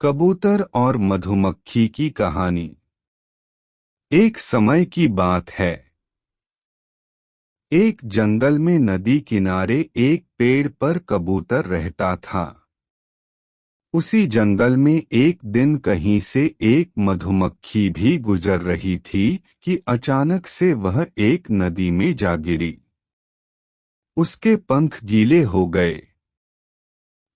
कबूतर और मधुमक्खी की कहानी। एक समय की बात है। एक जंगल में नदी किनारे एक पेड़ पर कबूतर रहता था। उसी जंगल में एक दिन कहीं से एक मधुमक्खी भी गुजर रही थी कि अचानक से वह एक नदी में जा गिरी। उसके पंख गीले हो गए।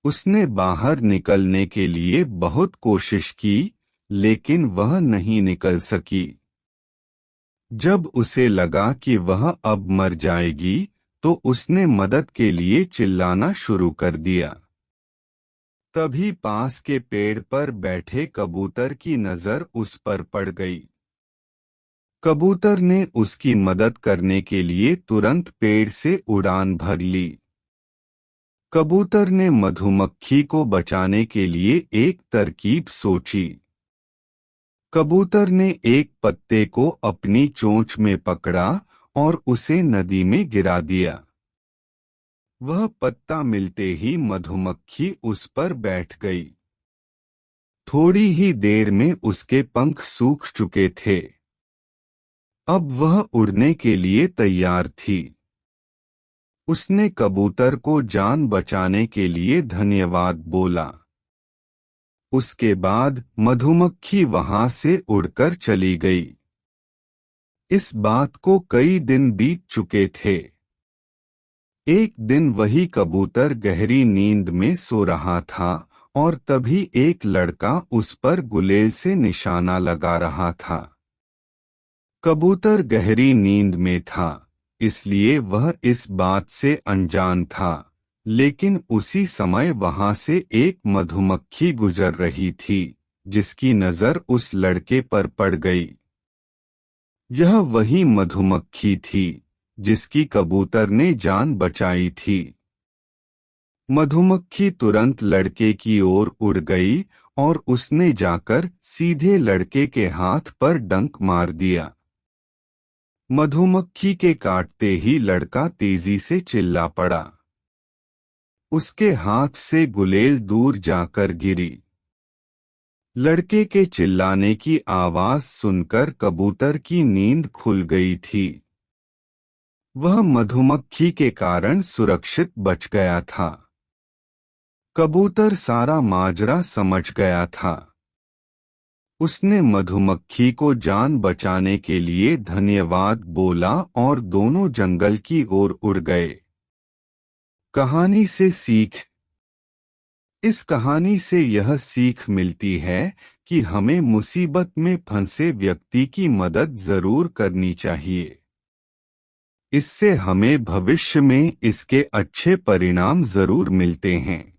उसने बाहर निकलने के लिए बहुत कोशिश की, लेकिन वह नहीं निकल सकी। जब उसे लगा कि वह अब मर जाएगी, तो उसने मदद के लिए चिल्लाना शुरू कर दिया। तभी पास के पेड़ पर बैठे कबूतर की नजर उस पर पड़ गई। कबूतर ने उसकी मदद करने के लिए तुरंत पेड़ से उड़ान भर ली। कबूतर ने मधुमक्खी को बचाने के लिए एक तरकीब सोची। कबूतर ने एक पत्ते को अपनी चोंच में पकड़ा और उसे नदी में गिरा दिया। वह पत्ता मिलते ही मधुमक्खी उस पर बैठ गई। थोड़ी ही देर में उसके पंख सूख चुके थे। अब वह उड़ने के लिए तैयार थी। उसने कबूतर को जान बचाने के लिए धन्यवाद बोला। उसके बाद मधुमक्खी वहां से उड़कर चली गई। इस बात को कई दिन बीत चुके थे। एक दिन वही कबूतर गहरी नींद में सो रहा था और तभी एक लड़का उस पर गुलेल से निशाना लगा रहा था। कबूतर गहरी नींद में था, इसलिए वह इस बात से अनजान था, लेकिन उसी समय वहां से एक मधुमक्खी गुजर रही थी, जिसकी नजर उस लड़के पर पड़ गई। यह वही मधुमक्खी थी जिसकी कबूतर ने जान बचाई थी। मधुमक्खी तुरंत लड़के की ओर उड़ गई और उसने जाकर सीधे लड़के के हाथ पर डंक मार दिया। मधुमक्खी के काटते ही लड़का तेजी से चिल्ला पड़ा। उसके हाथ से गुलेल दूर जाकर गिरी। लड़के के चिल्लाने की आवाज सुनकर कबूतर की नींद खुल गई थी। वह मधुमक्खी के कारण सुरक्षित बच गया था। कबूतर सारा माजरा समझ गया था। उसने मधुमक्खी को जान बचाने के लिए धन्यवाद बोला और दोनों जंगल की ओर उड़ गए। कहानी से सीख। इस कहानी से यह सीख मिलती है कि हमें मुसीबत में फंसे व्यक्ति की मदद जरूर करनी चाहिए। इससे हमें भविष्य में इसके अच्छे परिणाम जरूर मिलते हैं।